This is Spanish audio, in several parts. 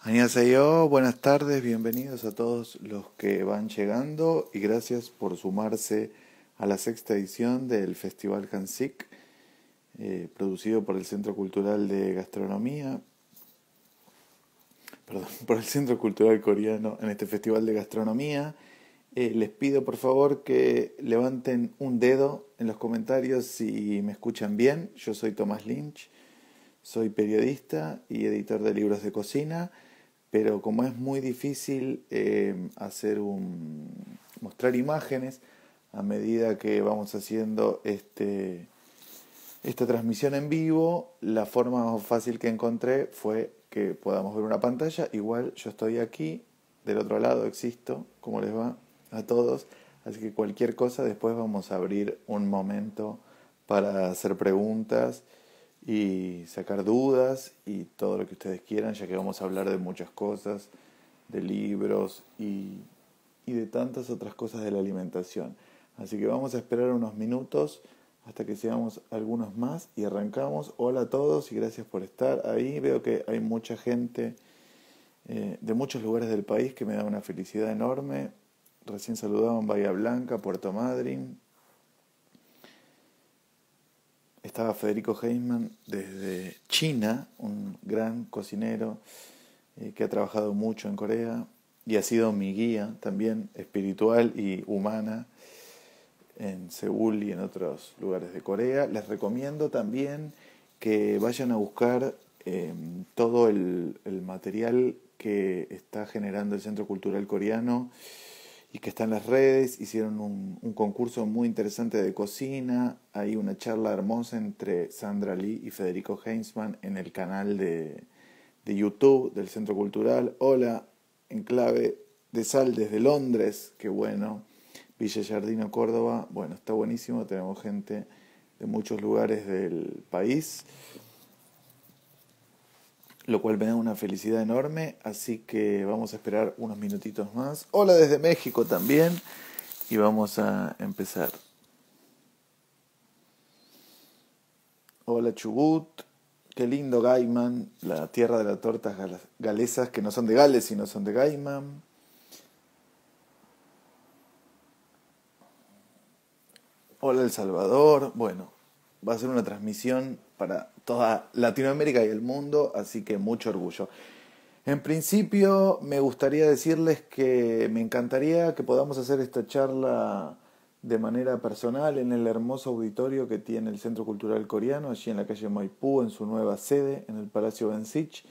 Annyeonghaseyo, buenas tardes, bienvenidos a todos los que van llegando y gracias por sumarse a la sexta edición del Festival Hansik, producido por el Centro Cultural de Gastronomía, por el Centro Cultural Coreano en este Festival de Gastronomía. Les pido por favor que levanten un dedo en los comentarios si me escuchan bien. Yo soy Tomás Lynch, soy periodista y editor de libros de cocina. Pero como es muy difícil mostrar imágenes a medida que vamos haciendo esta transmisión en vivo, la forma más fácil que encontré fue que podamos ver una pantalla. Igual yo estoy aquí, del otro lado existo, ¿cómo les va a todos? Así que cualquier cosa, después vamos a abrir un momento para hacer preguntas y sacar dudas y todo lo que ustedes quieran, ya que vamos a hablar de muchas cosas, de libros y de tantas otras cosas de la alimentación. Así que vamos a esperar unos minutos hasta que seamos algunos más y arrancamos. Hola a todos y gracias por estar ahí. Veo que hay mucha gente de muchos lugares del país, que me da una felicidad enorme. Recién saludaban Bahía Blanca, Puerto Madryn. Estaba Federico Heisman desde China, un gran cocinero que ha trabajado mucho en Corea y ha sido mi guía también espiritual y humana en Seúl y en otros lugares de Corea. Les recomiendo también que vayan a buscar todo el material que está generando el Centro Cultural Coreano y que está en las redes. Hicieron un concurso muy interesante de cocina. Hay una charla hermosa entre Sandra Lee y Federico Heisman en el canal de YouTube del Centro Cultural. Hola, Enclave de Sal desde Londres, qué bueno. Villa Giardino, Córdoba, bueno, está buenísimo. Tenemos gente de muchos lugares del país, lo cual me da una felicidad enorme, así que vamos a esperar unos minutitos más. Hola desde México también, y vamos a empezar. Hola Chubut, qué lindo Gaiman, la tierra de las tortas galesas que no son de Gales, sino son de Gaiman. Hola El Salvador, bueno, va a ser una transmisión para toda Latinoamérica y el mundo, así que mucho orgullo. En principio, me gustaría decirles que me encantaría que podamos hacer esta charla de manera personal en el hermoso auditorio que tiene el Centro Cultural Coreano, allí en la calle Maipú, en su nueva sede, en el Palacio Bensich.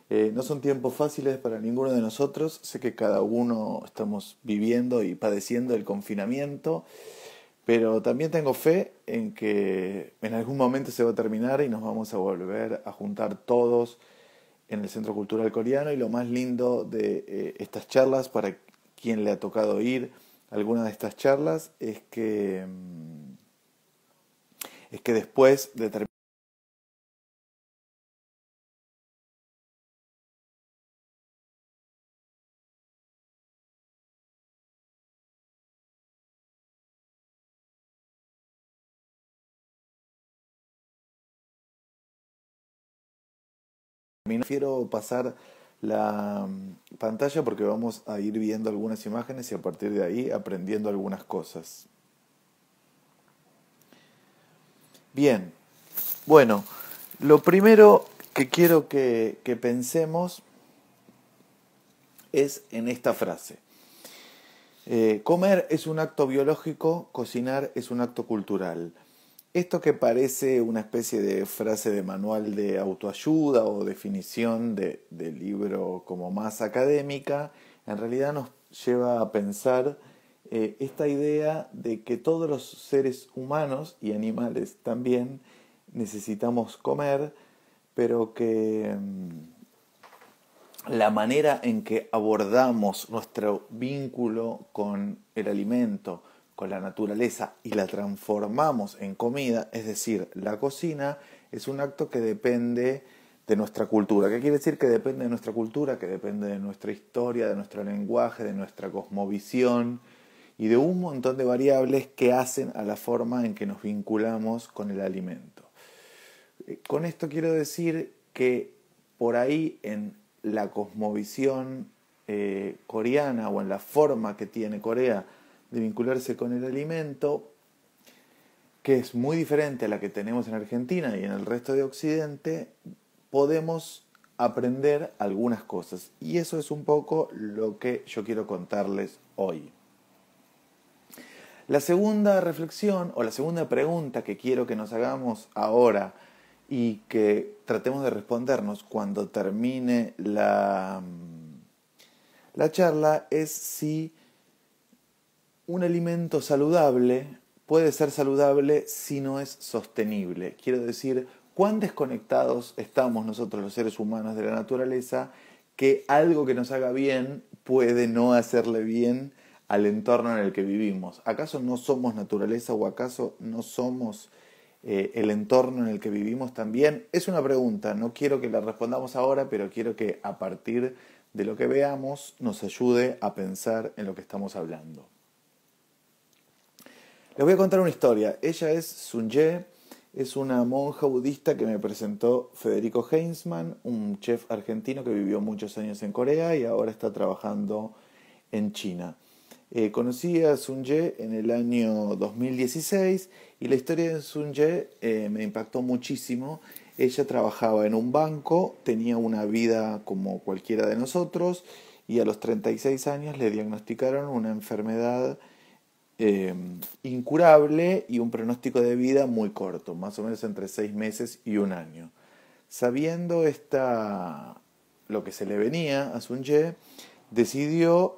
No son tiempos fáciles para ninguno de nosotros, sé que cada uno estamos viviendo y padeciendo el confinamiento, pero también tengo fe en que en algún momento se va a terminar y nos vamos a volver a juntar todos en el Centro Cultural Coreano. Y lo más lindo de estas charlas, para quien le ha tocado ir a alguna de estas charlas, es que después de terminar prefiero pasar la pantalla porque vamos a ir viendo algunas imágenes y a partir de ahí aprendiendo algunas cosas. Bien, bueno, lo primero que quiero que pensemos es en esta frase. Comer es un acto biológico, cocinar es un acto cultural. Esto, que parece una especie de frase de manual de autoayuda o definición de libro como más académica, en realidad nos lleva a pensar esta idea de que todos los seres humanos y animales también necesitamos comer, pero que la manera en que abordamos nuestro vínculo con el alimento, con la naturaleza, y la transformamos en comida, es decir, la cocina, es un acto que depende de nuestra cultura. ¿Qué quiere decir que depende de nuestra cultura? Que depende de nuestra historia, de nuestro lenguaje, de nuestra cosmovisión y de un montón de variables que hacen a la forma en que nos vinculamos con el alimento. Con esto quiero decir que por ahí, en la cosmovisión coreana o en la forma que tiene Corea de vincularse con el alimento, que es muy diferente a la que tenemos en Argentina y en el resto de Occidente, podemos aprender algunas cosas. Y eso es un poco lo que yo quiero contarles hoy. La segunda reflexión o la segunda pregunta que quiero que nos hagamos ahora y que tratemos de respondernos cuando termine la charla es si un alimento saludable puede ser saludable si no es sostenible. Quiero decir, cuán desconectados estamos nosotros los seres humanos de la naturaleza que algo que nos haga bien puede no hacerle bien al entorno en el que vivimos. ¿Acaso no somos naturaleza o acaso no somos el entorno en el que vivimos también? Es una pregunta, no quiero que la respondamos ahora, pero quiero que a partir de lo que veamos nos ayude a pensar en lo que estamos hablando. Les voy a contar una historia. Ella es Sun-Ye, es una monja budista que me presentó Federico Heinzmann, un chef argentino que vivió muchos años en Corea y ahora está trabajando en China. Conocí a Sun-Ye en el año 2016 y la historia de Sun-Ye me impactó muchísimo. Ella trabajaba en un banco, tenía una vida como cualquiera de nosotros y a los 36 años le diagnosticaron una enfermedad incurable y un pronóstico de vida muy corto, más o menos entre 6 meses y un año. Sabiendo lo que se le venía a Sun-Ye, decidió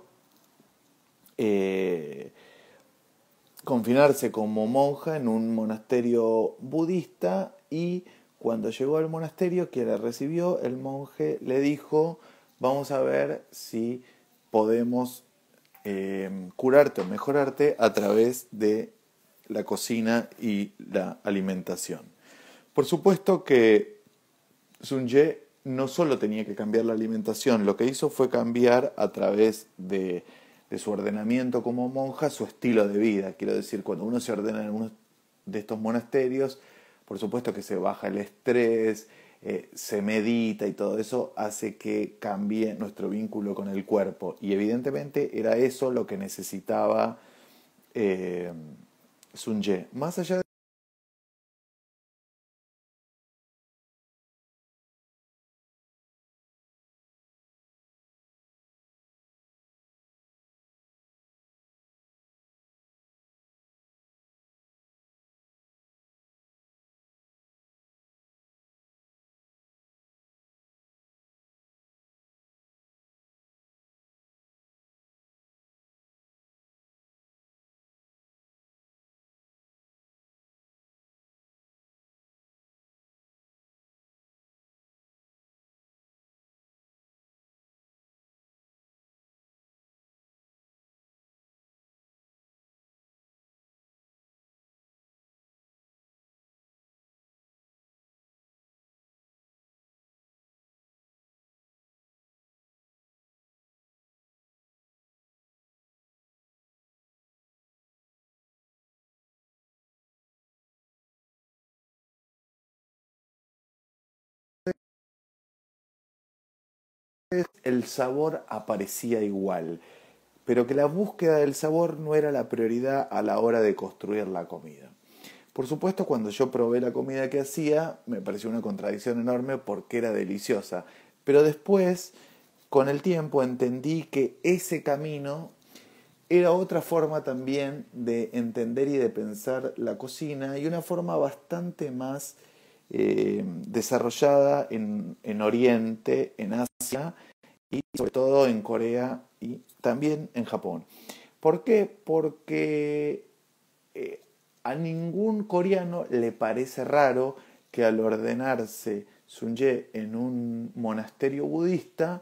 confinarse como monja en un monasterio budista y cuando llegó al monasterio que la recibió, el monje le dijo: vamos a ver si podemos curarte o mejorarte a través de la cocina y la alimentación. Por supuesto que Sun-Ye no solo tenía que cambiar la alimentación, lo que hizo fue cambiar a través de su ordenamiento como monja su estilo de vida. Quiero decir, cuando uno se ordena en uno de estos monasterios, por supuesto que se baja el estrés, se medita y todo eso hace que cambie nuestro vínculo con el cuerpo. Y evidentemente era eso lo que necesitaba Sun-Ye. Más allá de el sabor aparecía igual, pero que la búsqueda del sabor no era la prioridad a la hora de construir la comida. Por supuesto, cuando yo probé la comida que hacía, me pareció una contradicción enorme porque era deliciosa. Pero después, con el tiempo, entendí que ese camino era otra forma también de entender y de pensar la cocina y una forma bastante más desarrollada en Oriente, en Asia y sobre todo en Corea y también en Japón. ¿Por qué? Porque a ningún coreano le parece raro que al ordenarse Sun-Ye en un monasterio budista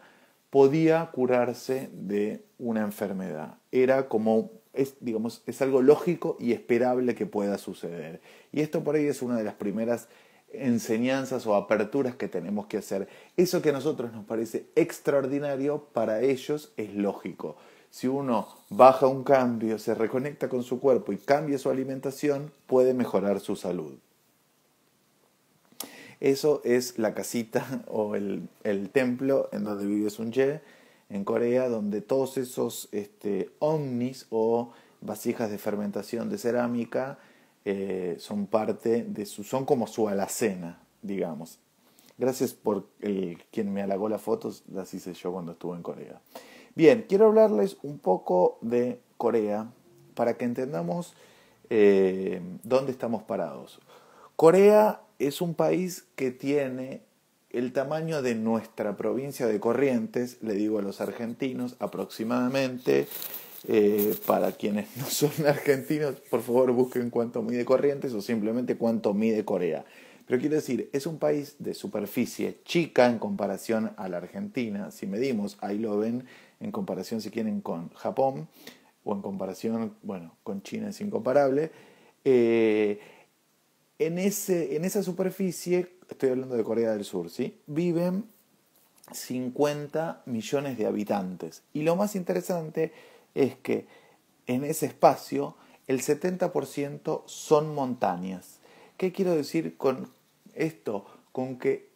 podía curarse de una enfermedad. Era como, digamos, es algo lógico y esperable que pueda suceder. Y esto por ahí es una de las primeras enseñanzas o aperturas que tenemos que hacer. Eso que a nosotros nos parece extraordinario, para ellos es lógico. Si uno baja un cambio, se reconecta con su cuerpo y cambia su alimentación, puede mejorar su salud. Eso es la casita o el templo en donde vive Sun Ye en Corea, donde todos esos ovnis o vasijas de fermentación de cerámica son parte de son como su alacena, digamos. Gracias por quien me halagó las fotos, las hice yo cuando estuve en Corea. Bien, quiero hablarles un poco de Corea para que entendamos dónde estamos parados. Corea es un país que tiene el tamaño de nuestra provincia de Corrientes, le digo a los argentinos, aproximadamente. Para quienes no son argentinos, por favor busquen cuánto mide Corrientes o simplemente cuánto mide Corea. Pero quiero decir, es un país de superficie chica en comparación a la Argentina. Si medimos, ahí lo ven en comparación, si quieren, con Japón o en comparación, bueno, con China es incomparable. En esa superficie, estoy hablando de Corea del Sur, ¿sí? Viven 50 millones de habitantes. Y lo más interesante es que en ese espacio el 70% son montañas. ¿Qué quiero decir con esto? Con que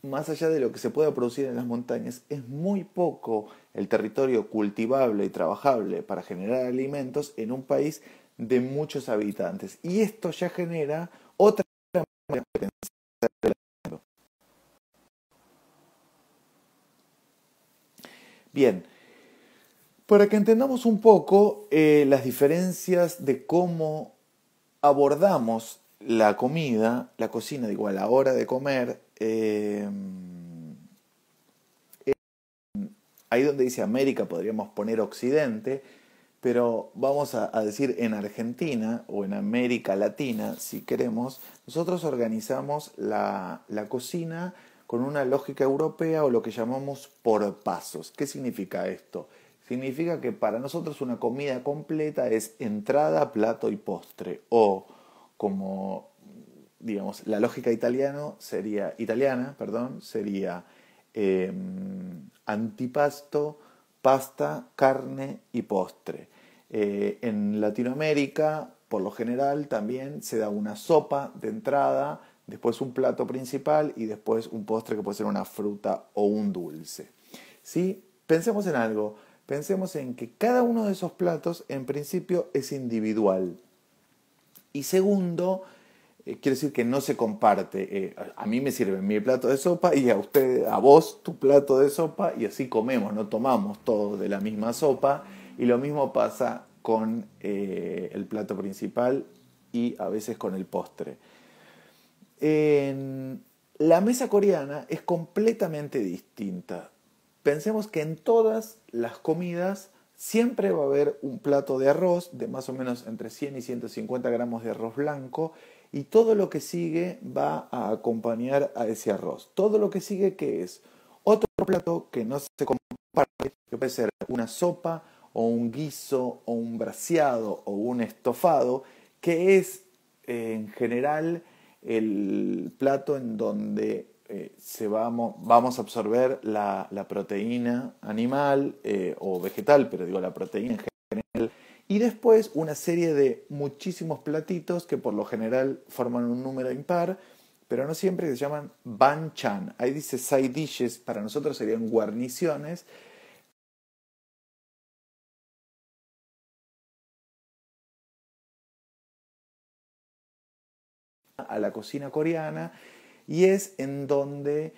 más allá de lo que se pueda producir en las montañas, es muy poco el territorio cultivable y trabajable para generar alimentos en un país de muchos habitantes. Y esto ya genera otra manera de pensar el mundo. Bien, para que entendamos un poco las diferencias de cómo abordamos la comida, la cocina, digo, a la hora de comer, ahí donde dice América podríamos poner Occidente, pero vamos a decir en Argentina o en América Latina, si queremos, nosotros organizamos la cocina con una lógica europea o lo que llamamos por pasos. ¿Qué significa esto? Significa que para nosotros una comida completa es entrada, plato y postre, o como digamos la lógica italiana, sería eh, antipasto, pasta, carne y postre. En Latinoamérica, por lo general, también se da una sopa de entrada, después un plato principal y después un postre que puede ser una fruta o un dulce. ¿Sí? Pensemos en algo. Pensemos en que cada uno de esos platos en principio es individual. Y segundo, quiere decir que no se comparte. A mí me sirve mi plato de sopa y a vos tu plato de sopa y así comemos, no tomamos todos de la misma sopa. Y lo mismo pasa con el plato principal y a veces con el postre. En la mesa coreana es completamente distinta. Pensemos que en todas las comidas siempre va a haber un plato de arroz de más o menos entre 100 y 150 gramos de arroz blanco y todo lo que sigue va a acompañar a ese arroz. Todo lo que sigue, ¿qué es? Otro plato que no se comparte, que puede ser una sopa o un guiso o un braseado o un estofado, que es en general el plato en donde vamos a absorber la proteína animal o vegetal, pero digo la proteína en general, y después una serie de muchísimos platitos que por lo general forman un número impar, pero no siempre, que se llaman banchan. Ahí dice side dishes, para nosotros serían guarniciones. A la cocina coreana y es en donde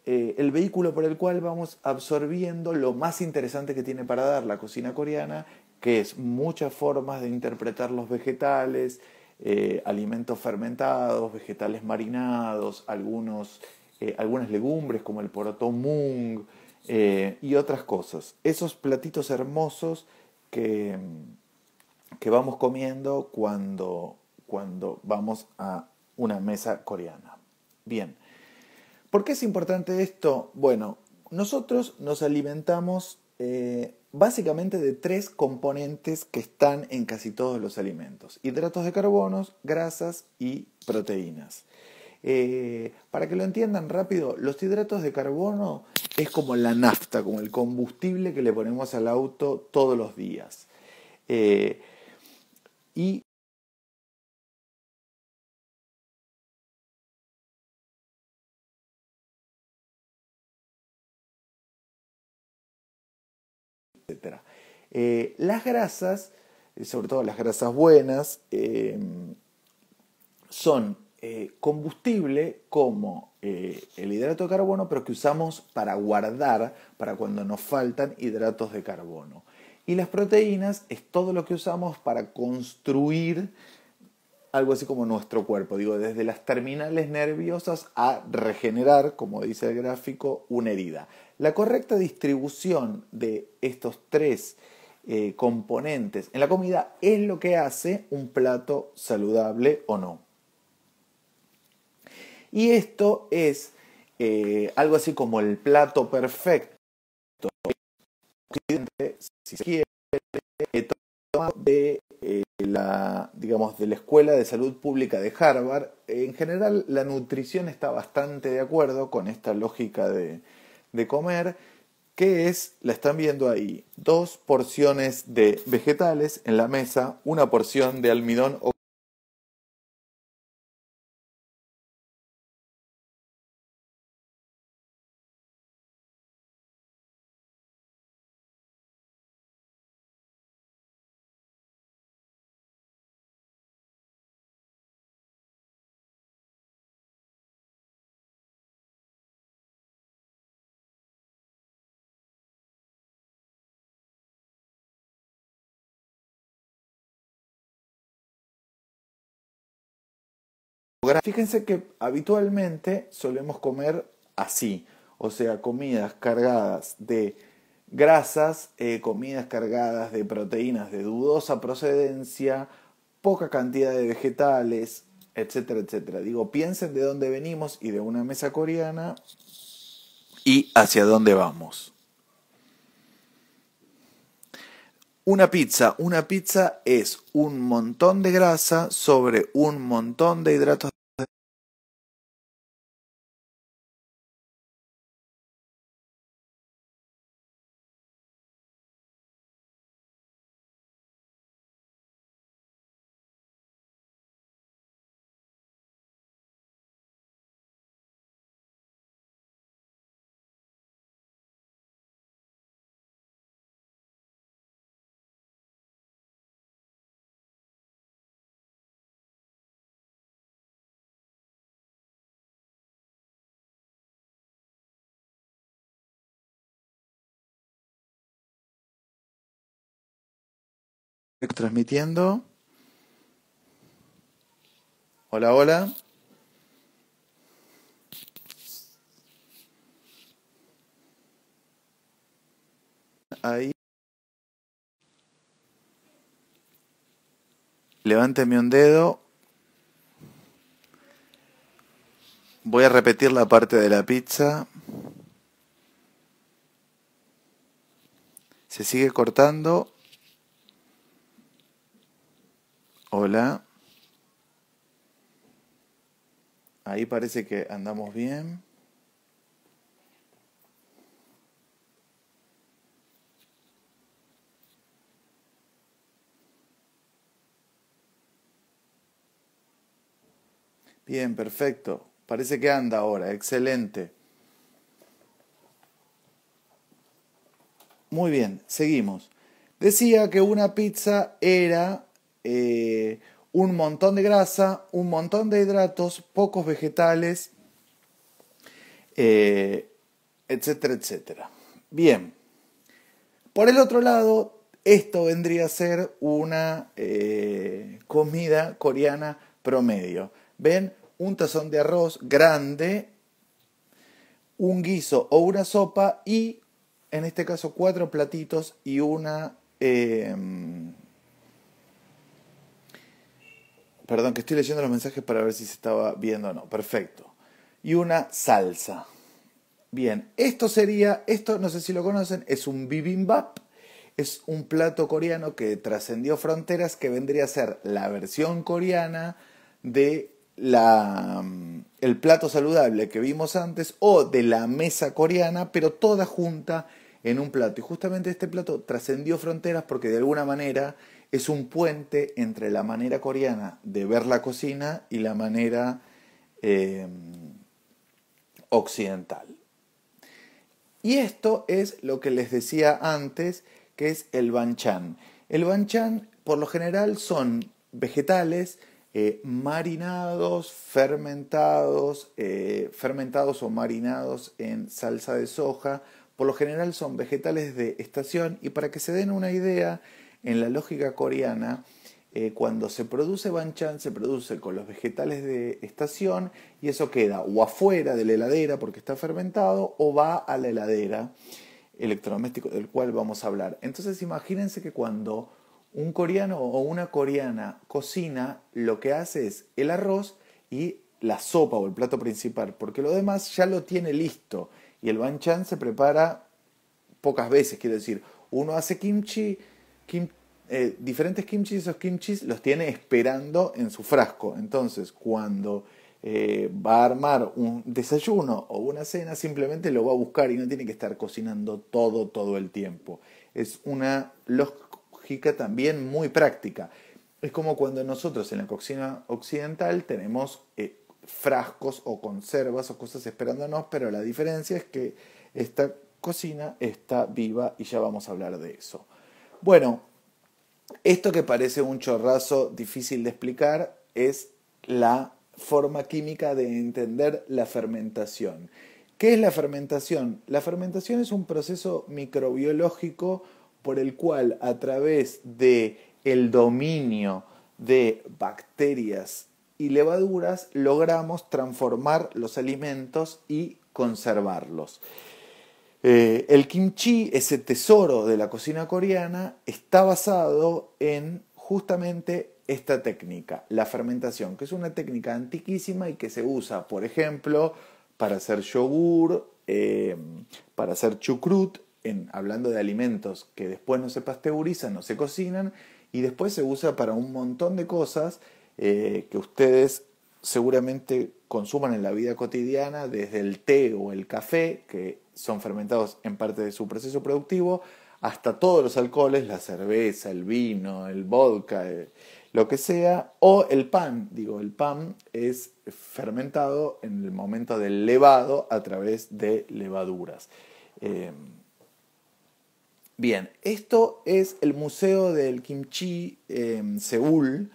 el vehículo por el cual vamos absorbiendo lo más interesante que tiene para dar la cocina coreana, que es muchas formas de interpretar los vegetales, alimentos fermentados, vegetales marinados, algunas legumbres como el poroto mung y otras cosas. Esos platitos hermosos que, que vamos comiendo cuando vamos a una mesa coreana. Bien, ¿por qué es importante esto? Bueno, nosotros nos alimentamos básicamente de tres componentes que están en casi todos los alimentos: hidratos de carbono, grasas y proteínas. Para que lo entiendan rápido, los hidratos de carbono es como la nafta, como el combustible que le ponemos al auto todos los días. Y etc. Las grasas, sobre todo las grasas buenas, son combustible como el hidrato de carbono, pero que usamos para guardar, para cuando nos faltan hidratos de carbono. Y las proteínas es todo lo que usamos para construir algo así como nuestro cuerpo, digo, desde las terminales nerviosas a regenerar, como dice el gráfico, una herida. La correcta distribución de estos tres componentes en la comida es lo que hace un plato saludable o no. Y esto es algo así como el plato perfecto, si se quiere, de digamos, de la Escuela de Salud Pública de Harvard. En general, la nutrición está bastante de acuerdo con esta lógica de comer, que es, la están viendo ahí, 2 porciones de vegetales en la mesa, una porción de almidón o fíjense que habitualmente solemos comer así, o sea, comidas cargadas de grasas, comidas cargadas de proteínas de dudosa procedencia, poca cantidad de vegetales, etcétera, etcétera. Digo, piensen de dónde venimos y de una mesa coreana y hacia dónde vamos. Una pizza es un montón de grasa sobre un montón de hidratos. Transmitiendo. Hola, hola. Ahí. Levánteme un dedo. Voy a repetir la parte de la pizza. Se sigue cortando. Hola. Ahí parece que andamos bien. Bien, perfecto. Parece que anda ahora. Excelente. Muy bien, seguimos. Decía que una pizza era un montón de grasa, un montón de hidratos, pocos vegetales, eh, etcétera, etcétera. Bien, por el otro lado, esto vendría a ser una comida coreana promedio. ¿Ven? Un tazón de arroz grande, un guiso o una sopa y, en este caso, 4 platitos y una... perdón, que estoy leyendo los mensajes para ver si se estaba viendo o no. Perfecto. Y una salsa. Bien, esto no sé si lo conocen, es un bibimbap. Es un plato coreano que trascendió fronteras, que vendría a ser la versión coreana de el plato saludable que vimos antes o de la mesa coreana, pero toda junta en un plato. Y justamente este plato trascendió fronteras porque de alguna manera es un puente entre la manera coreana de ver la cocina y la manera occidental. Y esto es lo que les decía antes, que es el banchan. El banchan, por lo general, son vegetales marinados, fermentados o marinados en salsa de soja. Por lo general son vegetales de estación y para que se den una idea, en la lógica coreana, cuando se produce banchan se produce con los vegetales de estación y eso queda o afuera de la heladera porque está fermentado o va a la heladera, electrodoméstico del cual vamos a hablar. Entonces imagínense que cuando un coreano o una coreana cocina, lo que hace es el arroz y la sopa o el plato principal, porque lo demás ya lo tiene listo. Y el banchan se prepara pocas veces, quiero decir, uno hace diferentes kimchi, esos kimchis los tiene esperando en su frasco. Entonces, cuando va a armar un desayuno o una cena, simplemente lo va a buscar y no tiene que estar cocinando todo el tiempo. Es una lógica también muy práctica. Es como cuando nosotros en la cocina occidental tenemos frascos o conservas o cosas esperándonos, pero la diferencia es que esta cocina está viva y ya vamos a hablar de eso. Bueno, esto que parece un chorrazo difícil de explicar es la forma química de entender la fermentación. ¿Qué es la fermentación? La fermentación es un proceso microbiológico por el cual a través de el dominio de bacterias y levaduras logramos transformar los alimentos y conservarlos. El kimchi, ese tesoro de la cocina coreana, está basado en justamente esta técnica, la fermentación, que es una técnica antiquísima y que se usa, por ejemplo, para hacer yogur, para hacer chucrut, hablando de alimentos que después no se pasteurizan, no se cocinan, y después se usa para un montón de cosas que ustedes seguramente consuman en la vida cotidiana, desde el té o el café, que son fermentados en parte de su proceso productivo, hasta todos los alcoholes, la cerveza, el vino, el vodka, lo que sea, o el pan. Digo, el pan es fermentado en el momento del levado a través de levaduras. Bien, esto es el Museo del Kimchi en Seúl,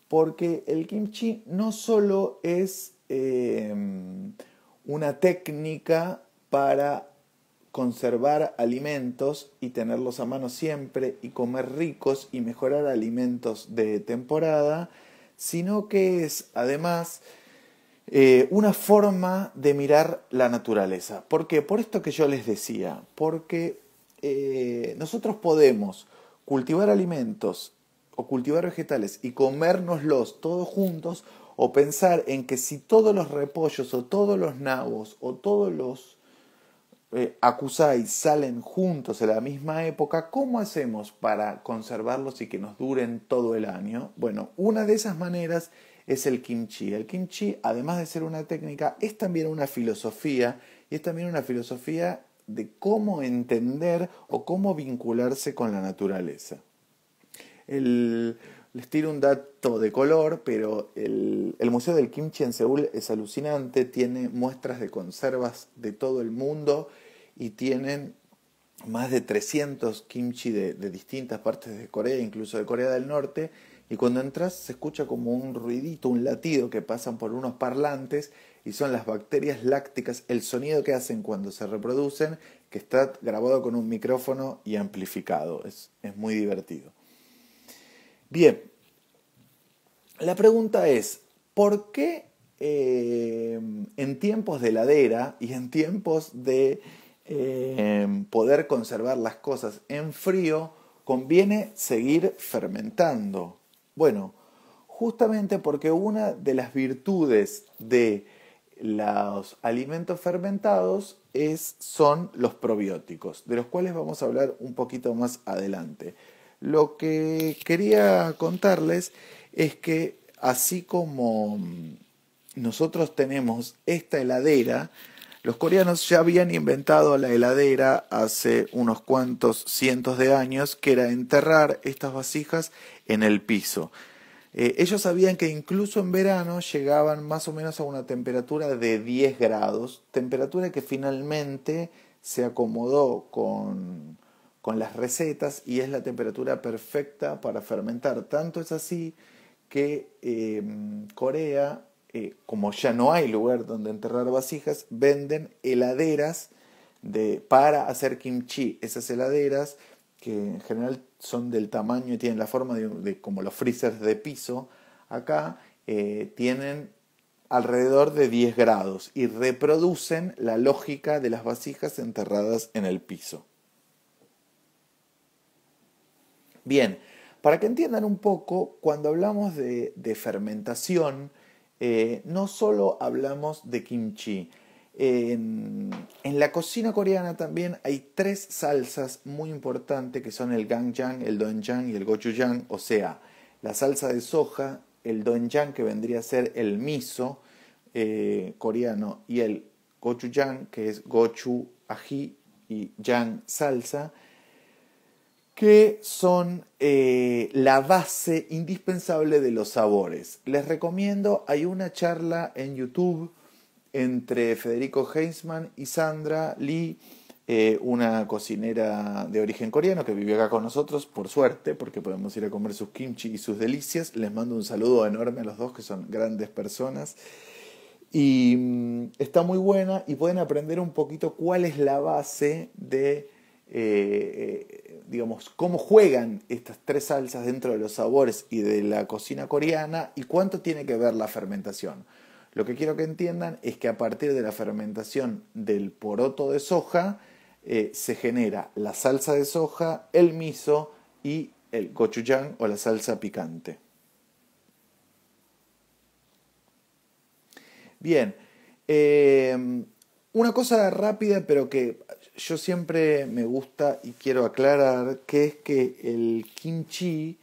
porque el kimchi no solo es una técnica para conservar alimentos y tenerlos a mano siempre y comer ricos y mejorar alimentos de temporada, sino que es además una forma de mirar la naturaleza. ¿Por qué? Por esto que yo les decía, porque nosotros podemos cultivar alimentos o cultivar vegetales y comérnoslos todos juntos, o pensar en que si todos los repollos o todos los nabos o todos los acusai salen juntos en la misma época, ¿cómo hacemos para conservarlos y que nos duren todo el año? Bueno, una de esas maneras es el kimchi. El kimchi, además de ser una técnica, es también una filosofía, y es también una filosofía de cómo entender o cómo vincularse con la naturaleza. Les tiro un dato de color, pero el Museo del Kimchi en Seúl es alucinante, tiene muestras de conservas de todo el mundo y tienen más de 300 kimchi de distintas partes de Corea, incluso de Corea del Norte, y cuando entras se escucha como un ruidito, un latido que pasan por unos parlantes y son las bacterias lácticas, el sonido que hacen cuando se reproducen, que está grabado con un micrófono y amplificado, es muy divertido. Bien, la pregunta es, ¿por qué en tiempos de heladera y en tiempos de poder conservar las cosas en frío conviene seguir fermentando? Bueno, justamente porque una de las virtudes de los alimentos fermentados son los probióticos, de los cuales vamos a hablar un poquito más adelante. Lo que quería contarles es que así como nosotros tenemos esta heladera, los coreanos ya habían inventado la heladera hace unos cuantos cientos de años, que era enterrar estas vasijas en el piso. Ellos sabían que incluso en verano llegaban más o menos a una temperatura de 10 grados, temperatura que finalmente se acomodó con con las recetas y es la temperatura perfecta para fermentar. Tanto es así que Corea, como ya no hay lugar donde enterrar vasijas, venden heladeras para hacer kimchi. Esas heladeras, que en general son del tamaño y tienen la forma de como los freezers de piso, acá tienen alrededor de 10 grados y reproducen la lógica de las vasijas enterradas en el piso. Bien, para que entiendan un poco, cuando hablamos de fermentación, no solo hablamos de kimchi. En la cocina coreana también hay 3 salsas muy importantes que son el ganjang, el doenjang y el gochujang, o sea, la salsa de soja, el doenjang que vendría a ser el miso coreano y el gochujang que es gochu, ají y yang, salsa, que son la base indispensable de los sabores. Les recomiendo, hay una charla en YouTube entre Federico Heinzmann y Sandra Lee, una cocinera de origen coreano que vive acá con nosotros, por suerte, porque podemos ir a comer sus kimchi y sus delicias. Les mando un saludo enorme a los dos, que son grandes personas. Y está muy buena y pueden aprender un poquito cuál es la base de digamos, cómo juegan estas 3 salsas dentro de los sabores y de la cocina coreana y cuánto tiene que ver la fermentación. Lo que quiero que entiendan es que a partir de la fermentación del poroto de soja se genera la salsa de soja, el miso y el gochujang o la salsa picante. Bien, una cosa rápida pero que yo siempre me gusta y quiero aclarar, que es que el kimchi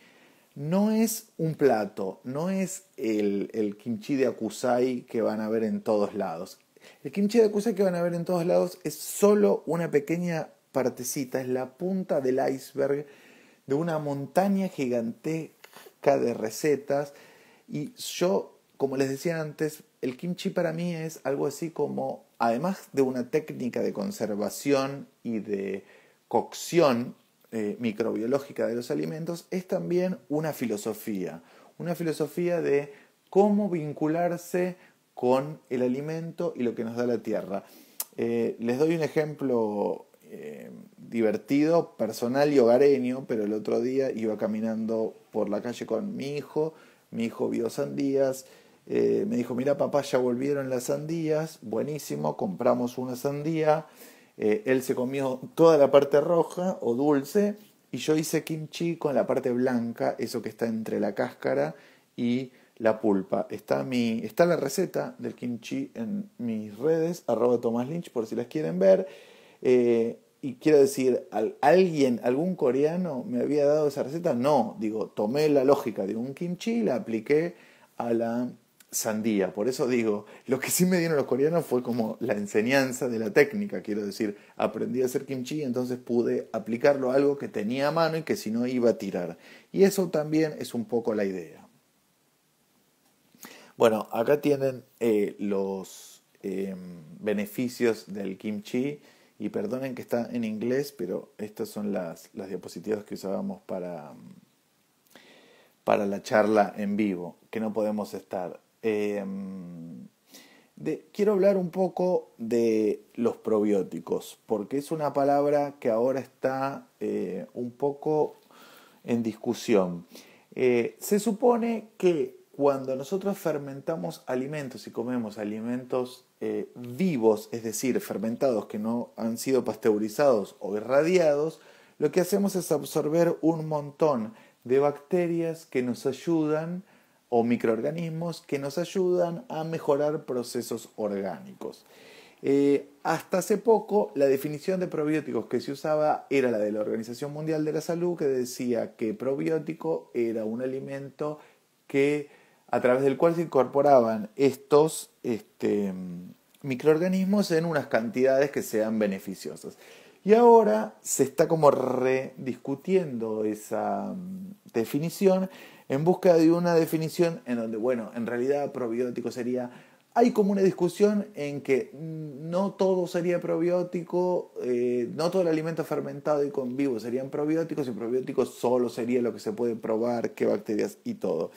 no es un plato, no es el kimchi de Akusai que van a ver en todos lados. El kimchi de Akusai que van a ver en todos lados es solo una pequeña partecita, es la punta del iceberg de una montaña gigantesca de recetas. Y yo, como les decía antes, el kimchi para mí es algo así como, además de una técnica de conservación y de cocción microbiológica de los alimentos, es también una filosofía de cómo vincularse con el alimento y lo que nos da la tierra. Les doy un ejemplo divertido, personal y hogareño, pero el otro día iba caminando por la calle con mi hijo vio sandías, me dijo, mira papá, ya volvieron las sandías, buenísimo, compramos una sandía, él se comió toda la parte roja o dulce y yo hice kimchi con la parte blanca, eso que está entre la cáscara y la pulpa. Está la receta del kimchi en mis redes, @TomasLynch, por si las quieren ver. Y quiero decir, algún coreano me había dado esa receta. No, digo, tomé la lógica de un kimchi y la apliqué a la sandía. Por eso digo, lo que sí me dieron los coreanos fue como la enseñanza de la técnica. Quiero decir, aprendí a hacer kimchi y entonces pude aplicarlo a algo que tenía a mano y que si no iba a tirar. Y eso también es un poco la idea. Bueno, acá tienen los beneficios del kimchi. Y perdonen que está en inglés, pero estas son las diapositivas que usábamos para la charla en vivo, que no podemos estar. Quiero hablar un poco de los probióticos, porque es una palabra que ahora está un poco en discusión. Se supone que cuando nosotros fermentamos alimentos y comemos alimentos vivos, es decir, fermentados que no han sido pasteurizados o irradiados, lo que hacemos es absorber un montón de bacterias que nos ayudan, o microorganismos que nos ayudan a mejorar procesos orgánicos. Hasta hace poco la definición de probióticos que se usaba era la de la Organización Mundial de la Salud, que decía que probiótico era un alimento a través del cual se incorporaban estos microorganismos en unas cantidades que sean beneficiosas. Y ahora se está como rediscutiendo esa definición en busca de una definición en donde, bueno, en realidad probiótico sería hay como una discusión en que no todo sería probiótico, no todo el alimento fermentado y con vivo serían probióticos, y probióticos solo sería lo que se puede probar, qué bacterias y todo.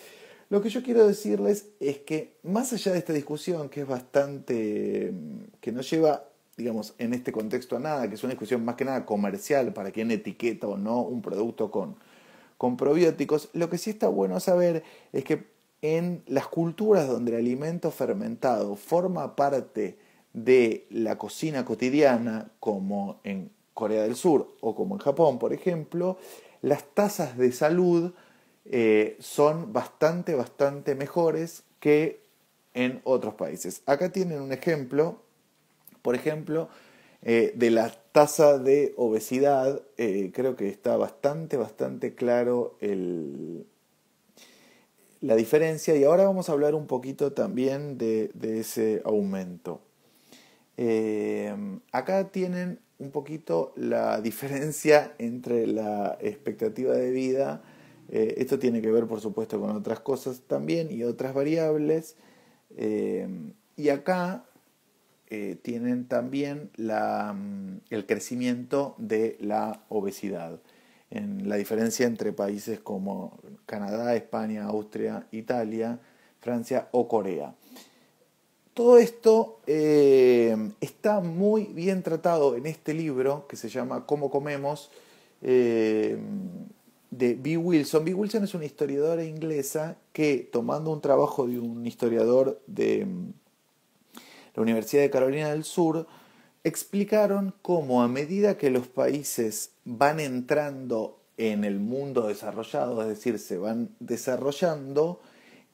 Lo que yo quiero decirles es que más allá de esta discusión, que es bastante, que no lleva, digamos, en este contexto a nada, que es una discusión más que nada comercial para quién etiqueta o no un producto con probióticos, lo que sí está bueno saber es que en las culturas donde el alimento fermentado forma parte de la cocina cotidiana, como en Corea del Sur o como en Japón, por ejemplo, las tasas de salud son bastante mejores que en otros países. Acá tienen un ejemplo, por ejemplo, de la tasa de obesidad. Creo que está bastante claro la diferencia, y ahora vamos a hablar un poquito también de ese aumento. Acá tienen un poquito la diferencia entre la expectativa de vida. Esto tiene que ver, por supuesto, con otras cosas también y otras variables. Eh, y acá tienen también el crecimiento de la obesidad. En la diferencia entre países como Canadá, España, Austria, Italia, Francia o Corea. Todo esto está muy bien tratado en este libro que se llama Cómo comemos, de Bee Wilson. Bee Wilson es una historiadora inglesa que, tomando un trabajo de un historiador de la Universidad de Carolina del Sur, explicaron cómo a medida que los países van entrando en el mundo desarrollado, es decir, se van desarrollando,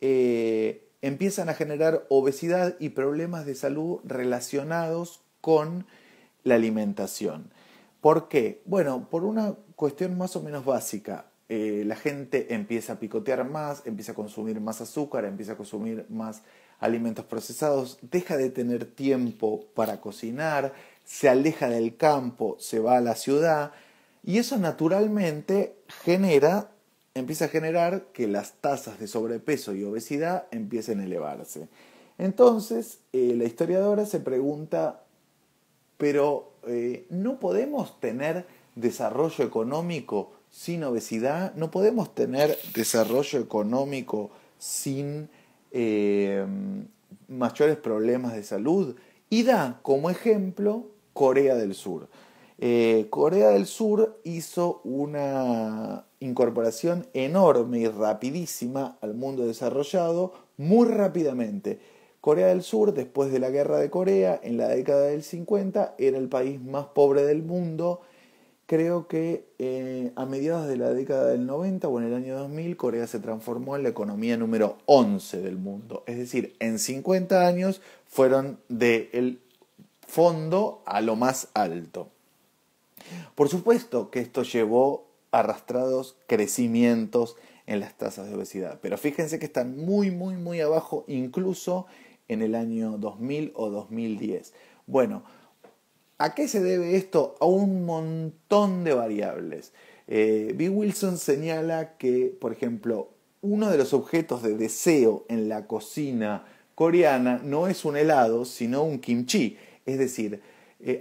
empiezan a generar obesidad y problemas de salud relacionados con la alimentación. ¿Por qué? Bueno, por una cuestión más o menos básica. La gente empieza a picotear más, empieza a consumir más azúcar, empieza a consumir más alimentos procesados, deja de tener tiempo para cocinar, se aleja del campo, se va a la ciudad, y eso naturalmente empieza a generar que las tasas de sobrepeso y obesidad empiecen a elevarse. Entonces, la historiadora se pregunta, pero ¿no podemos tener desarrollo económico sin obesidad? ¿No podemos tener desarrollo económico sin mayores problemas de salud? Y da como ejemplo Corea del Sur. Corea del Sur hizo una incorporación enorme y rapidísima al mundo desarrollado muy rápidamente. Corea del Sur, después de la guerra de Corea, en la década del 50, era el país más pobre del mundo. Creo que a mediados de la década del 90 o en el año 2000, Corea se transformó en la economía número 11 del mundo. Es decir, en 50 años fueron del fondo a lo más alto. Por supuesto que esto llevó arrastrados crecimientos en las tasas de obesidad, pero fíjense que están muy abajo, incluso en el año 2000 o 2010. Bueno, ¿a qué se debe esto? A un montón de variables. Bee Wilson señala que, por ejemplo, uno de los objetos de deseo en la cocina coreana no es un helado, sino un kimchi. Es decir,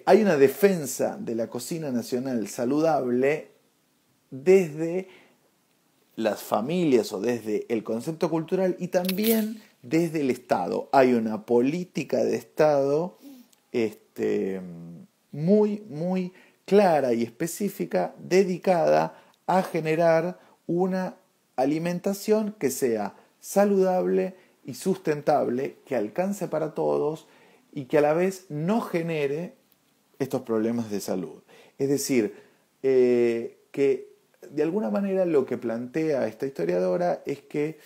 hay una defensa de la cocina nacional saludable desde las familias o desde el concepto cultural y también desde el Estado. Hay una política de Estado muy clara y específica dedicada a generar una alimentación que sea saludable y sustentable, que alcance para todos y que a la vez no genere estos problemas de salud. Es decir, que de alguna manera lo que plantea esta historiadora es que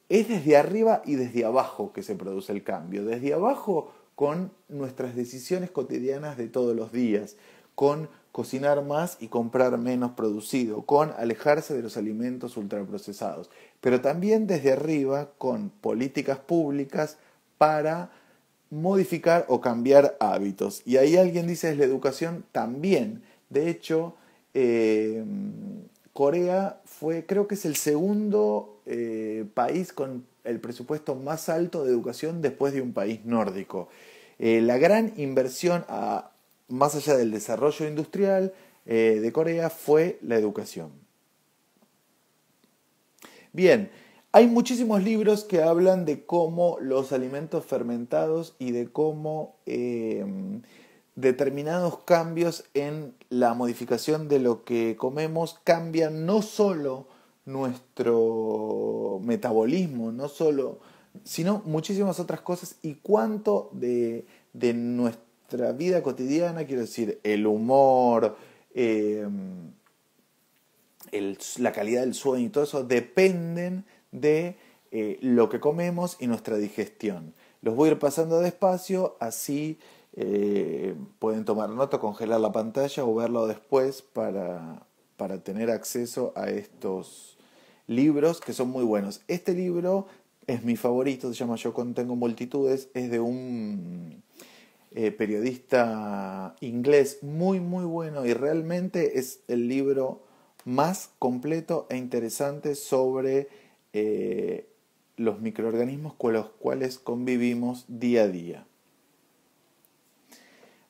es desde arriba y desde abajo que se produce el cambio. Desde abajo con nuestras decisiones cotidianas de todos los días, con cocinar más y comprar menos producido, con alejarse de los alimentos ultraprocesados, pero también desde arriba con políticas públicas para modificar o cambiar hábitos. Y ahí alguien dice es la educación también. De hecho, Corea creo que es el segundo país con el presupuesto más alto de educación después de un país nórdico. La gran inversión, más allá del desarrollo industrial de Corea, fue la educación. Bien, hay muchísimos libros que hablan de cómo los alimentos fermentados y de cómo determinados cambios en la modificación de lo que comemos cambian no solo nuestro metabolismo, no solo, sino muchísimas otras cosas y cuánto de nuestra vida cotidiana, quiero decir, el humor, la calidad del sueño y todo eso dependen de lo que comemos y nuestra digestión. Los voy a ir pasando despacio, así pueden tomar nota, congelar la pantalla o verlo después para tener acceso a estos libros que son muy buenos. Este libro es mi favorito, se llama Yo contengo multitudes, es de un periodista inglés muy muy bueno y realmente es el libro más completo e interesante sobre los microorganismos con los cuales convivimos día a día.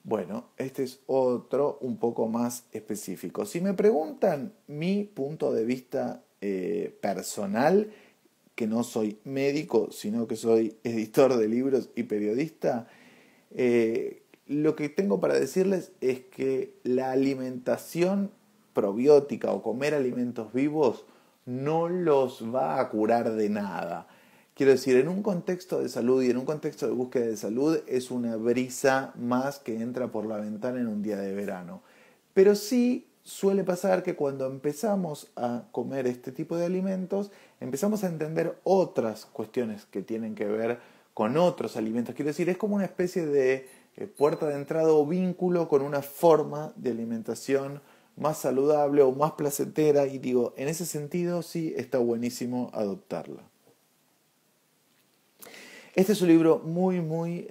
Bueno, este es otro un poco más específico. Si me preguntan mi punto de vista personal, que no soy médico, sino que soy editor de libros y periodista, lo que tengo para decirles es que la alimentación probiótica o comer alimentos vivos no los va a curar de nada. Quiero decir, en un contexto de salud y en un contexto de búsqueda de salud es una brisa más que entra por la ventana en un día de verano. Pero sí suele pasar que cuando empezamos a comer este tipo de alimentos, empezamos a entender otras cuestiones que tienen que ver con otros alimentos. Quiero decir, es como una especie de puerta de entrada o vínculo con una forma de alimentación más saludable o más placentera, y digo, en ese sentido sí está buenísimo adoptarla. Este es un libro muy, muy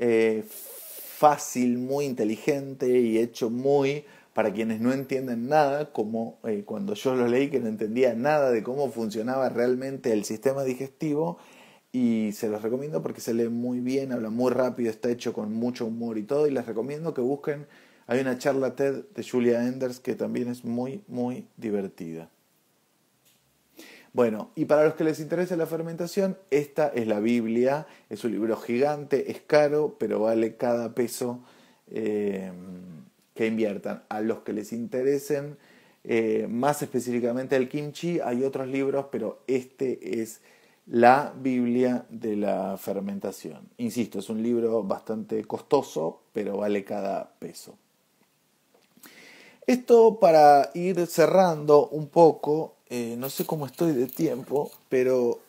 fácil, muy inteligente y hecho muy para quienes no entienden nada, como cuando yo lo leí que no entendía nada de cómo funcionaba realmente el sistema digestivo, y se los recomiendo porque se lee muy bien, habla muy rápido, está hecho con mucho humor y todo, y les recomiendo que busquen, hay una charla TED de Julia Enders que también es muy, muy divertida. Bueno, y para los que les interese la fermentación, esta es la Biblia, es un libro gigante, es caro, pero vale cada peso que inviertan. A los que les interesen más específicamente el kimchi, hay otros libros, pero este es la Biblia de la fermentación. Insisto, es un libro bastante costoso, pero vale cada peso. Esto para ir cerrando un poco, no sé cómo estoy de tiempo, pero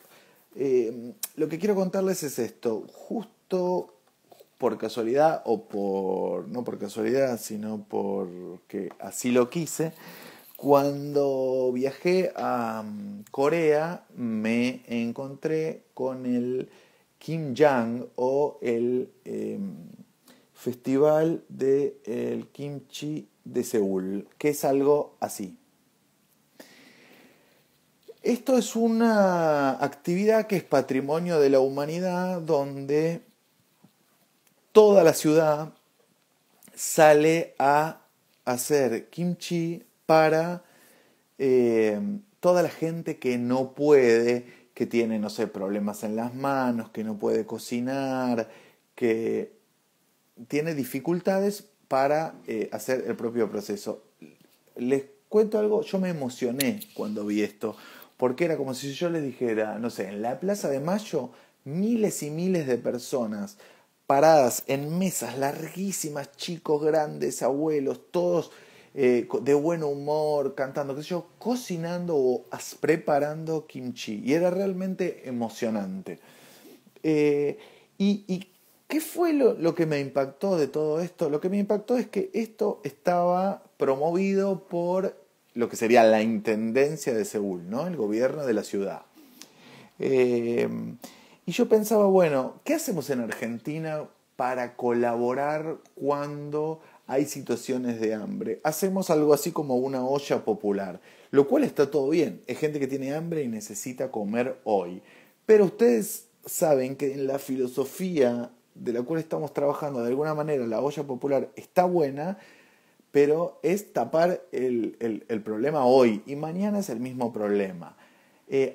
lo que quiero contarles es esto. Justo por casualidad, no por casualidad, sino porque así lo quise, cuando viajé a Corea me encontré con el Kimjang o el Festival del Kimchi de Seúl, que es algo así. Esto es una actividad que es patrimonio de la humanidad, donde toda la ciudad sale a hacer kimchi para toda la gente que no puede, que tiene, no sé, problemas en las manos, que no puede cocinar, que tiene dificultades para hacer el propio proceso. Les cuento algo, yo me emocioné cuando vi esto, porque era como si yo les dijera, no sé, en la Plaza de Mayo, miles y miles de personas paradas en mesas larguísimas, chicos, grandes, abuelos, todos de buen humor, cantando, qué sé yo, cocinando o preparando kimchi. Y era realmente emocionante. ¿Y qué fue lo que me impactó de todo esto? Lo que me impactó es que esto estaba promovido por lo que sería la Intendencia de Seúl, ¿no? El gobierno de la ciudad. Y yo pensaba, bueno, ¿qué hacemos en Argentina para colaborar cuando hay situaciones de hambre, hacemos algo así como una olla popular, lo cual está todo bien. Es gente que tiene hambre y necesita comer hoy. Pero ustedes saben que en la filosofía de la cual estamos trabajando, de alguna manera la olla popular está buena, pero es tapar el problema hoy y mañana es el mismo problema.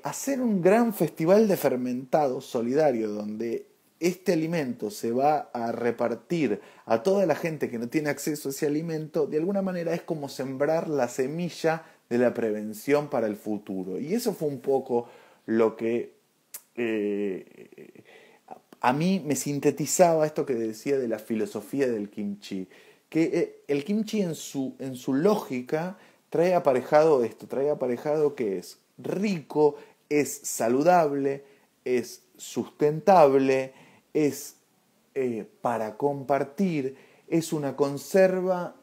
Hacer un gran festival de fermentados solidario donde este alimento se va a repartir a toda la gente que no tiene acceso a ese alimento, de alguna manera es como sembrar la semilla de la prevención para el futuro. Y eso fue un poco lo que a mí me sintetizaba esto que decía de la filosofía del kimchi, que el kimchi en su lógica trae aparejado esto, trae aparejado que es rico, es saludable, es sustentable, es para compartir, es una conserva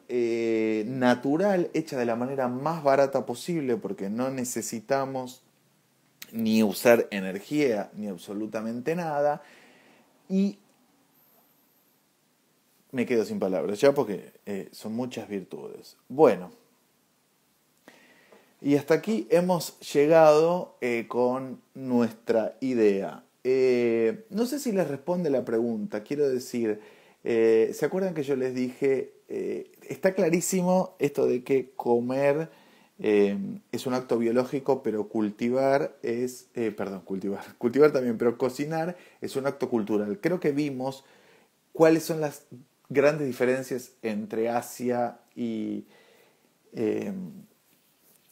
natural hecha de la manera más barata posible porque no necesitamos ni usar energía ni absolutamente nada y me quedo sin palabras ya porque son muchas virtudes. Bueno, y hasta aquí hemos llegado con nuestra idea. No sé si les responde la pregunta, quiero decir, ¿se acuerdan que yo les dije, está clarísimo esto de que comer es un acto biológico, pero cultivar es, cultivar también, pero cocinar es un acto cultural? Creo que vimos cuáles son las grandes diferencias entre Asia y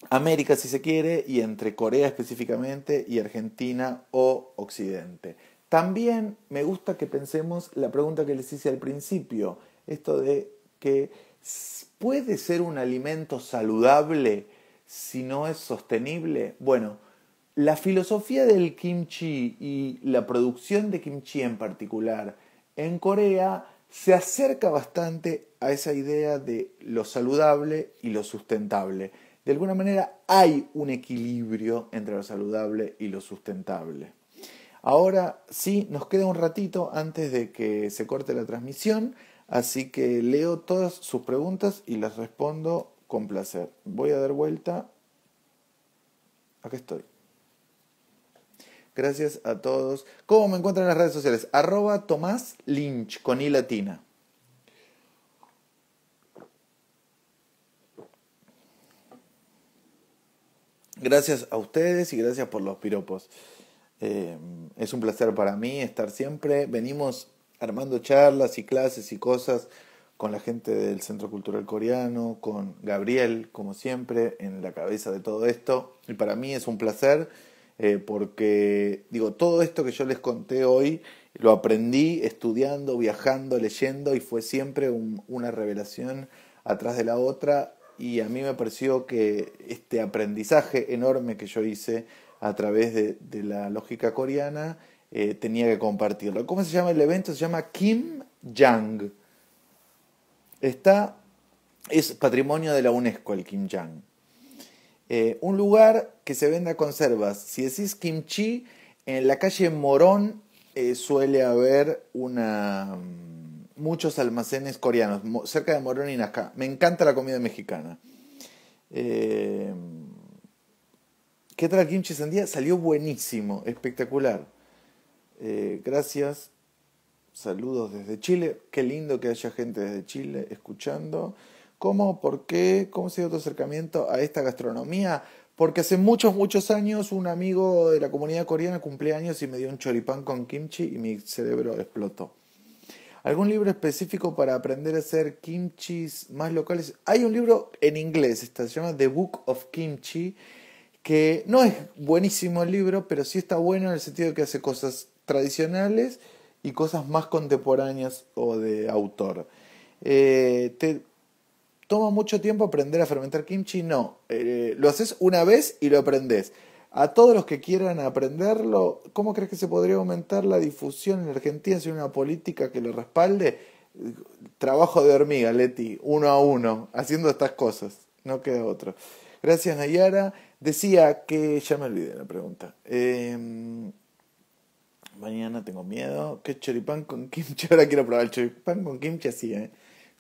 América, si se quiere, y entre Corea específicamente y Argentina o Occidente. También me gusta que pensemos la pregunta que les hice al principio, esto de que puede ser un alimento saludable si no es sostenible. Bueno, la filosofía del kimchi y la producción de kimchi en particular en Corea se acerca bastante a esa idea de lo saludable y lo sustentable. De alguna manera hay un equilibrio entre lo saludable y lo sustentable. Ahora sí, nos queda un ratito antes de que se corte la transmisión, así que leo todas sus preguntas y las respondo con placer. Voy a dar vuelta. Acá estoy. Gracias a todos. ¿Cómo me encuentran en las redes sociales? @Tomás Lynch con I latina. Gracias a ustedes y gracias por los piropos. Es un placer para mí estar siempre. Venimos armando charlas y clases y cosas con la gente del Centro Cultural Coreano, con Gabriel, como siempre, en la cabeza de todo esto. Y para mí es un placer porque, digo, todo esto que yo les conté hoy lo aprendí estudiando, viajando, leyendo y fue siempre una revelación atrás de la otra. Y a mí me pareció que este aprendizaje enorme que yo hice a través de la lógica coreana tenía que compartirlo. ¿Cómo se llama el evento? Se llama Kim Jang. Es patrimonio de la UNESCO, el Kim Jang. Un lugar que se venda conservas. Si decís kimchi, en la calle Morón suele haber muchos almacenes coreanos, cerca de Morón y Nasca. Me encanta la comida mexicana. ¿Qué tal el kimchi sandía? Salió buenísimo, espectacular. Gracias. Saludos desde Chile. Qué lindo que haya gente desde Chile escuchando. ¿Cómo? ¿Por qué? ¿Cómo se dio tu acercamiento a esta gastronomía? Porque hace muchos, muchos años un amigo de la comunidad coreana cumplía años y me dio un choripán con kimchi y mi cerebro explotó. ¿Algún libro específico para aprender a hacer kimchis más locales? Hay un libro en inglés, se llama The Book of Kimchi, que no es buenísimo el libro, pero sí está bueno en el sentido de que hace cosas tradicionales y cosas más contemporáneas o de autor. ¿Te toma mucho tiempo aprender a fermentar kimchi? No, lo haces una vez y lo aprendes. A todos los que quieran aprenderlo, ¿cómo crees que se podría aumentar la difusión en Argentina si hay una política que lo respalde? Trabajo de hormiga, Leti, uno a uno, haciendo estas cosas. No queda otro. Gracias, Nayara. Decía que... Ya me olvidé la pregunta. Mañana tengo miedo. ¿Qué choripán con kimchi? Ahora quiero probar el choripán con kimchi así,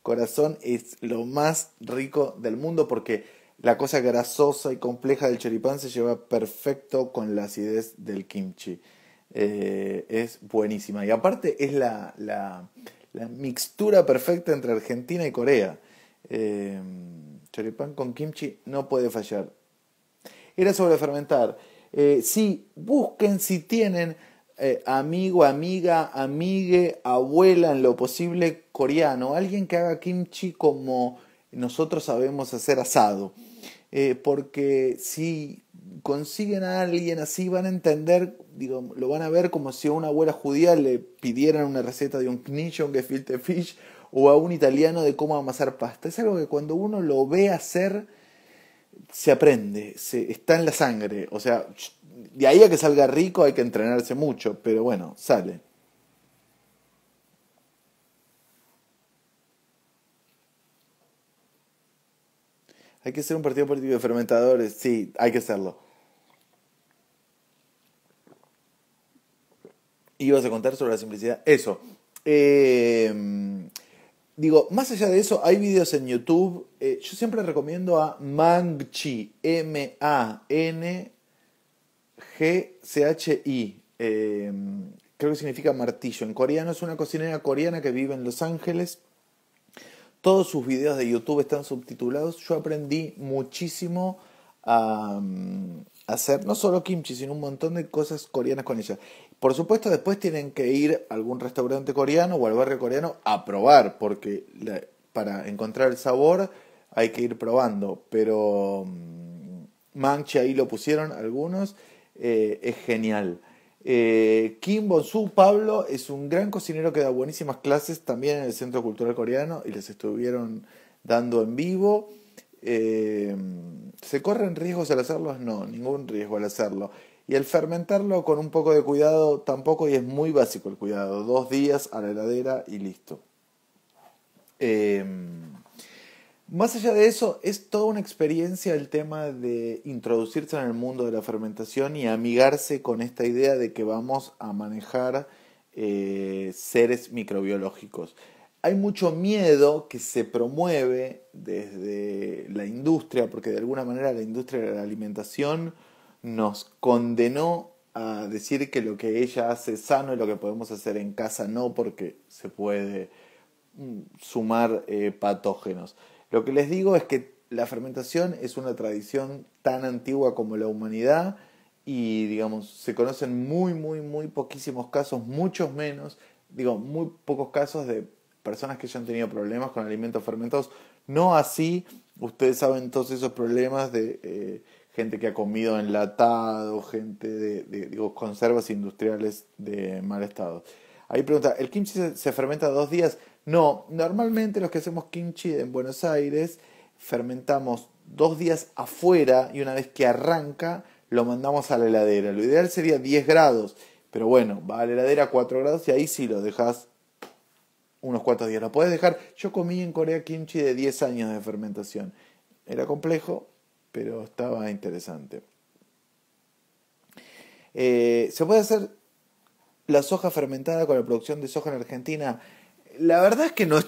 corazón es lo más rico del mundo porque la cosa grasosa y compleja del choripán se lleva perfecto con la acidez del kimchi. Es buenísima. Y aparte es la mixtura perfecta entre Argentina y Corea. Eh, Choripán con kimchi no puede fallar. Era sobre fermentar. Sí, busquen si tienen amigo, amiga, amigue, abuela, en lo posible coreano, alguien que haga kimchi como nosotros sabemos hacer asado. Porque si consiguen a alguien así van a entender, digo, lo van a ver como si a una abuela judía le pidieran una receta de un knish o un gefilte fish o a un italiano de cómo amasar pasta. Es algo que cuando uno lo ve hacer se aprende, está en la sangre. O sea, de ahí a que salga rico hay que entrenarse mucho, pero bueno, sale. Hay que ser un partido político de fermentadores, sí, hay que hacerlo. Ibas a contar sobre la simplicidad. Eso. Digo, más allá de eso, hay videos en YouTube. Yo siempre recomiendo a Mangchi, Mangchi. Creo que significa martillo. En coreano es una cocinera coreana que vive en Los Ángeles. Todos sus videos de YouTube están subtitulados. Yo aprendí muchísimo a hacer no solo kimchi, sino un montón de cosas coreanas con ella. Por supuesto, después tienen que ir a algún restaurante coreano o al barrio coreano a probar, porque para encontrar el sabor hay que ir probando. Pero Manchi ahí lo pusieron algunos, es genial. Kim Bon-soo, Pablo, es un gran cocinero que da buenísimas clases también en el Centro Cultural Coreano y les estuvieron dando en vivo. Eh, ¿Se corren riesgos al hacerlo? No, ningún riesgo al hacerlo. Y el fermentarlo con un poco de cuidado tampoco, y es muy básico el cuidado. 2 días a la heladera y listo. Eh, Más allá de eso, es toda una experiencia el tema de introducirse en el mundo de la fermentación y amigarse con esta idea de que vamos a manejar seres microbiológicos. Hay mucho miedo que se promueve desde la industria, porque de alguna manera la industria de la alimentación nos condenó a decir que lo que ella hace es sano y lo que podemos hacer en casa no, porque se puede sumar patógenos. Lo que les digo es que la fermentación es una tradición tan antigua como la humanidad y, digamos, se conocen muy poquísimos casos, muchos menos, digo, muy pocos casos de personas que hayan tenido problemas con alimentos fermentados. No así, ustedes saben todos esos problemas de gente que ha comido enlatado, gente digo, conservas industriales de mal estado. Ahí pregunta, ¿el kimchi se fermenta 2 días? No, normalmente los que hacemos kimchi en Buenos Aires fermentamos 2 días afuera y una vez que arranca lo mandamos a la heladera. Lo ideal sería 10 grados, pero bueno, va a la heladera a 4 grados y ahí sí lo dejas unos cuantos días. Lo puedes dejar. Yo comí en Corea kimchi de 10 años de fermentación. Era complejo, pero estaba interesante. ¿Se puede hacer la soja fermentada con la producción de soja en Argentina? La verdad es que no es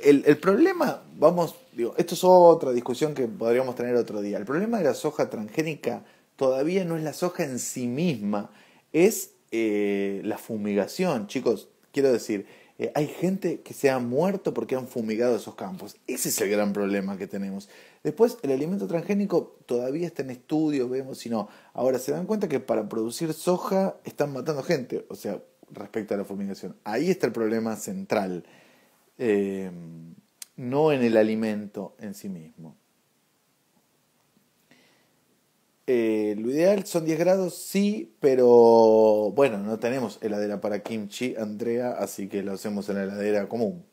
el problema, vamos, digo, esto es otra discusión que podríamos tener otro día. El problema de la soja transgénica todavía no es la soja en sí misma, es la fumigación, chicos. Quiero decir, hay gente que se ha muerto porque han fumigado esos campos. Ese es el gran problema que tenemos. Después, el alimento transgénico todavía está en estudio, vemos si no. Ahora, se dan cuenta que para producir soja están matando gente, o sea, respecto a la fumigación. Ahí está el problema central, eh, no en el alimento en sí mismo. Lo ideal son 10 grados, sí, pero bueno, no tenemos heladera para kimchi, Andrea, así que lo hacemos en la heladera común.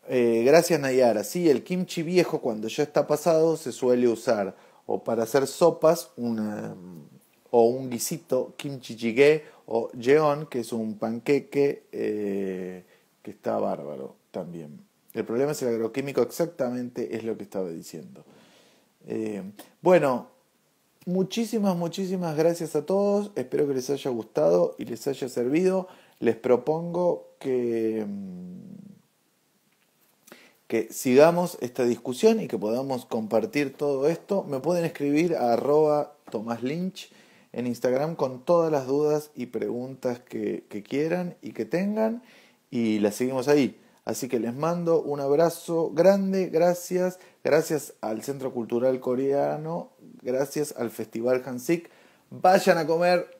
Gracias Nayara. Sí, el kimchi viejo cuando ya está pasado se suele usar o para hacer sopas o un guisito, kimchi jjigae o jeon, que es un panqueque que está bárbaro también. El problema es el agroquímico, exactamente es lo que estaba diciendo. Eh, bueno, muchísimas gracias a todos. Espero que les haya gustado y les haya servido. Les propongo que que sigamos esta discusión y que podamos compartir todo esto. Me pueden escribir a @TomásLynch en Instagram con todas las dudas y preguntas que quieran y que tengan, y las seguimos ahí. Así que les mando un abrazo grande, gracias al Centro Cultural Coreano, gracias al Festival Hansik. Vayan a comer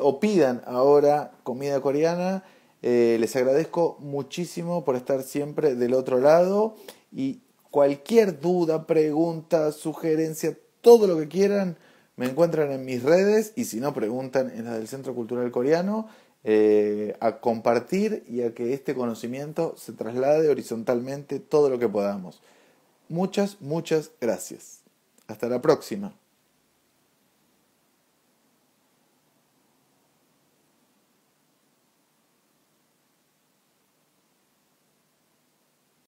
o pidan ahora comida coreana. Les agradezco muchísimo por estar siempre del otro lado, y cualquier duda, pregunta, sugerencia, todo lo que quieran, me encuentran en mis redes, y si no, preguntan en las del Centro Cultural Coreano, a compartir y a que este conocimiento se traslade horizontalmente todo lo que podamos. Muchas gracias. Hasta la próxima.